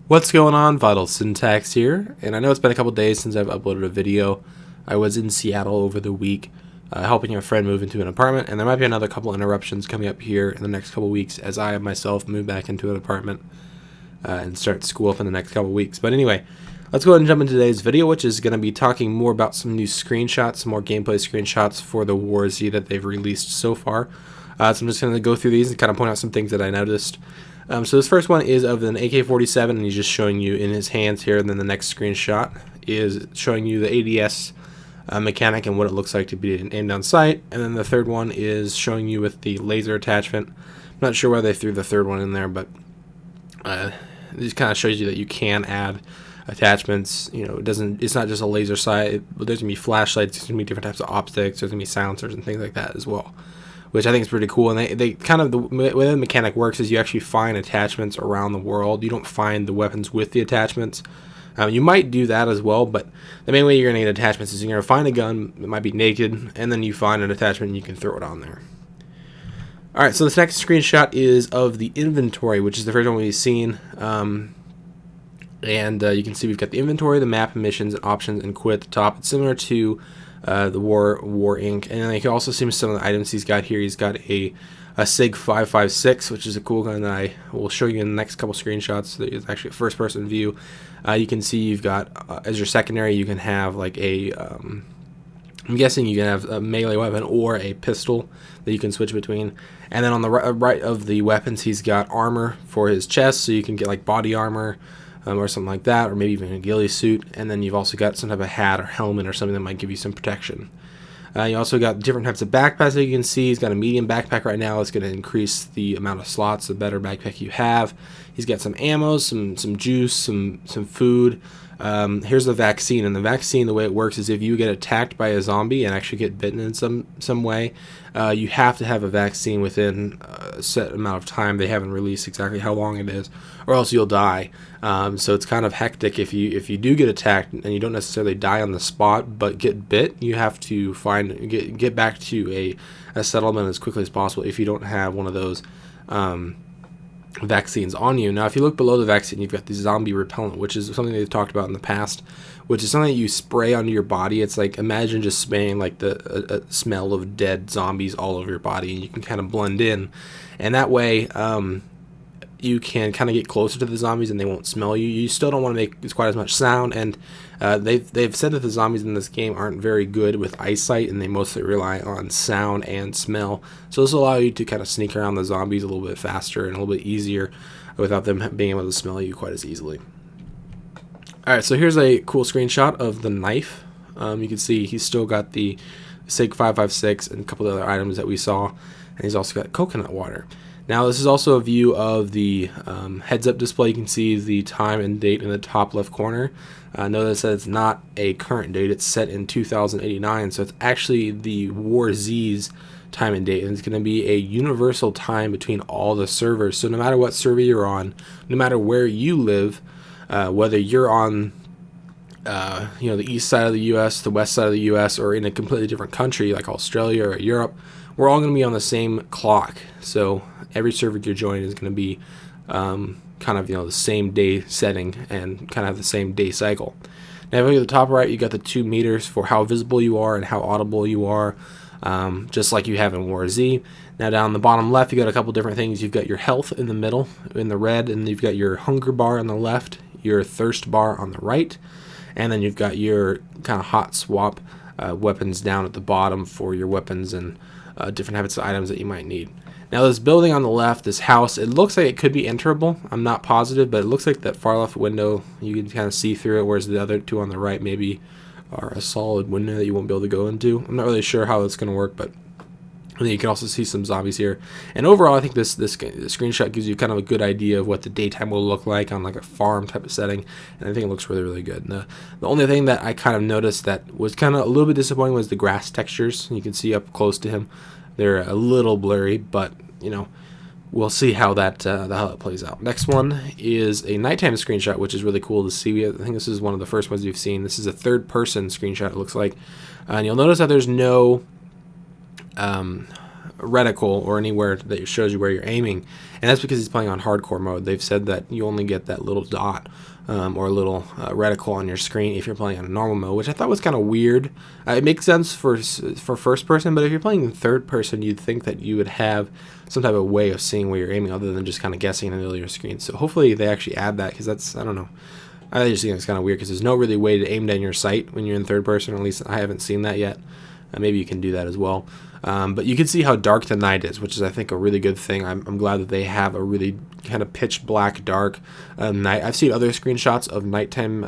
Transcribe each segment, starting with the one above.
What's going on? VitalSyntax here, and I know it's been a couple days since I've uploaded a video. I was in Seattle over the week helping a friend move into an apartment, and there might be another couple interruptions coming up here in the next couple weeks as I myself move back into an apartment and start school up in the next couple weeks. But anyway, let's go ahead and jump into today's video, which is going to be talking more about some new screenshots, some more gameplay screenshots for the War Z that they've released so far. So I'm just going to go through these and kind of point out some things that I noticed. So this first one is of an AK-47, and he's just showing you in his hands here, and then the next screenshot is showing you the ADS mechanic and what it looks like to be aimed on sight, and then the third one is showing you with the laser attachment. I'm not sure why they threw the third one in there, but it just kind of shows you that you can add attachments. You know, it's not just a laser sight, but there's gonna be flashlights, there's gonna be different types of optics, there's gonna be silencers and things like that as well, which I think is pretty cool. And they kind of, the way the mechanic works is you actually find attachments around the world. You don't find the weapons with the attachments. You might do that as well, but the main way you're going to get attachments is you're going to find a gun that might be naked, and then you find an attachment and you can throw it on there. Alright, so this next screenshot is of the inventory, which is the first one we've seen. You can see we've got the inventory, the map, missions, and options, and quit at the top. It's similar to the War Inc. And then you can also see some of the items he's got here. He's got a SIG 556, which is a cool gun that I will show you in the next couple screenshots. It's actually a first-person view. You can see you've got, as your secondary, you can have like a, I'm guessing you can have a melee weapon or a pistol that you can switch between. And then on the right of the weapons, he's got armor for his chest, so you can get like body armor, or something like that, or maybe even a ghillie suit. And then you've also got some type of hat or helmet or something that might give you some protection. You also got different types of backpacks that you can see. He's got a medium backpack right now. It's going to increase the amount of slots the better backpack you have. He's got some ammo, some juice, some food. Here's the vaccine, and the vaccine, the way it works is if you get attacked by a zombie and actually get bitten in some way, you have to have a vaccine within a set amount of time. They haven't released exactly how long it is, or else you'll die. So it's kind of hectic if you do get attacked and you don't necessarily die on the spot but get bit. You have to get back to a settlement as quickly as possible if you don't have one of those vaccines on you. Now, if you look below the vaccine, you've got the zombie repellent, which is something they've talked about in the past, which is something that you spray onto your body. It's like, imagine just spraying like the smell of dead zombies all over your body, and you can kind of blend in, and that way you can kind of get closer to the zombies and they won't smell you. You still don't want to make quite as much sound, and they've said that the zombies in this game aren't very good with eyesight, and they mostly rely on sound and smell. So this will allow you to kind of sneak around the zombies a little bit faster and a little bit easier without them being able to smell you quite as easily. Alright, so here's a cool screenshot of the knife. You can see he's still got the SIG 556 and a couple of other items that we saw, and he's also got coconut water. Now, this is also a view of the heads-up display. You can see the time and date in the top left corner. Notice that it's not a current date. It's set in 2089, so it's actually the War Z's time and date, and it's going to be a universal time between all the servers. So no matter what server you're on, no matter where you live, whether you're on the east side of the U.S., the west side of the U.S., or in a completely different country like Australia or Europe, we're all going to be on the same clock. So every server you're joining is going to be kind of the same day setting and kind of have the same day cycle. Now, if you look at the top right, you got the 2 meters for how visible you are and how audible you are, just like you have in War Z. Now, down the bottom left, you got a couple different things. You've got your health in the middle, in the red, and you've got your hunger bar on the left, your thirst bar on the right, and then you've got your kind of hot swap weapons down at the bottom for your weapons and different types of items that you might need. Now, this building on the left, this house, it looks like it could be enterable. I'm not positive, but it looks like that far left window, you can kind of see through it, whereas the other two on the right maybe are a solid window that you won't be able to go into. I'm not really sure how that's going to work, but then you can also see some zombies here. And overall, I think this screenshot gives you kind of a good idea of what the daytime will look like on like a farm type of setting, and I think it looks really, really good. And the only thing that I kind of noticed that was kind of a little bit disappointing was the grass textures. You can see up close to him. They're a little blurry, but we'll see how that plays out. Next one is a nighttime screenshot, which is really cool to see. I think this is one of the first ones you've seen. This is a third-person screenshot, it looks like, and you'll notice that there's no reticle or anywhere that shows you where you're aiming, and that's because he's playing on hardcore mode. They've said that you only get that little dot or a little reticle on your screen if you're playing on a normal mode, which I thought was kind of weird. It makes sense for first person, but if you're playing in third person, you'd think that you would have some type of way of seeing where you're aiming other than just kind of guessing in the middle of your screen. So hopefully they actually add that, because that's, I don't know, I just think it's kind of weird because there's no really way to aim down your sight when you're in third person, or at least I haven't seen that yet. Maybe you can do that as well. But you can see how dark the night is, which is, I think, a really good thing. I'm glad that they have a really kind of pitch black dark night. I've seen other screenshots of nighttime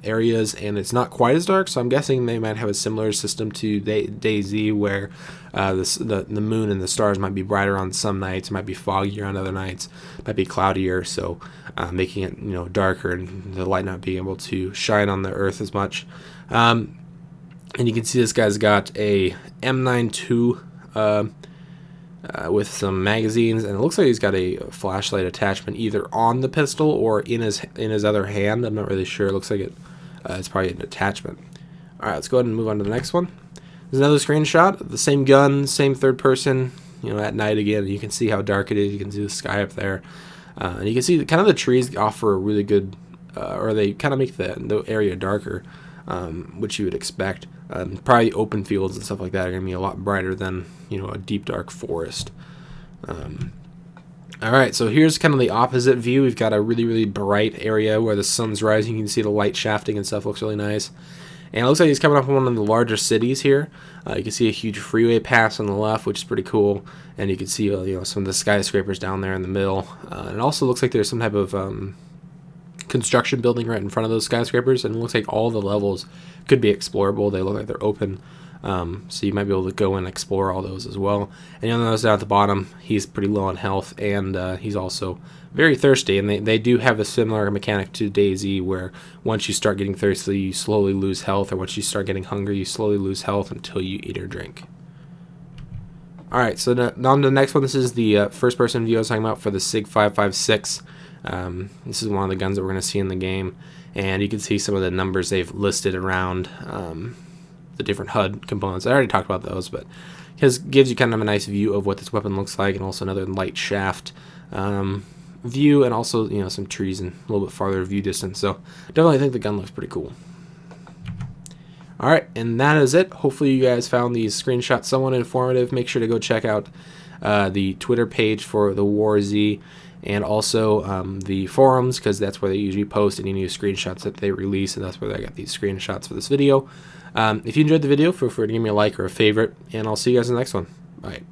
areas, and it's not quite as dark, so I'm guessing they might have a similar system to DayZ, where the moon and the stars might be brighter on some nights, might be foggier on other nights, might be cloudier, so making it darker and the light not being able to shine on the earth as much. And you can see this guy's got a M92 with some magazines, and it looks like he's got a flashlight attachment either on the pistol or in his other hand. I'm not really sure. It looks like it's probably an attachment. All right, let's go ahead and move on to the next one. There's another screenshot. The same gun, same third person. At night again. You can see how dark it is. You can see the sky up there, and you can see kind of the trees offer a really good, or they kind of make the area darker, which you would expect. Probably open fields and stuff like that are going to be a lot brighter than a deep dark forest. Alright, so here's kind of the opposite view. We've got a really, really bright area where the sun's rising. You can see the light shafting and stuff. Looks really nice. And it looks like he's coming up from one of the larger cities here. You can see a huge freeway pass on the left, which is pretty cool. And you can see some of the skyscrapers down there in the middle. And it also looks like there's some type of construction building right in front of those skyscrapers, and it looks like all the levels could be explorable. They look like they're open, so you might be able to go and explore all those as well. And you'll notice down at the bottom, he's pretty low on health, and he's also very thirsty. And they do have a similar mechanic to DayZ, where once you start getting thirsty, you slowly lose health, or once you start getting hungry, you slowly lose health until you eat or drink. Alright, so on to the next one. This is the first person view I was talking about for the SIG 556. This is one of the guns that we're going to see in the game, and you can see some of the numbers they've listed around the different HUD components. I already talked about those, but it gives you kind of a nice view of what this weapon looks like, and also another light shaft view, and also some trees and a little bit farther view distance. So definitely think the gun looks pretty cool. Alright, and that is it. Hopefully you guys found these screenshots somewhat informative. Make sure to go check out the Twitter page for the War Z, and also the forums, because that's where they usually post any new screenshots that they release, and that's where I got these screenshots for this video. If you enjoyed the video, feel free to give me a like or a favorite, and I'll see you guys in the next one. Bye.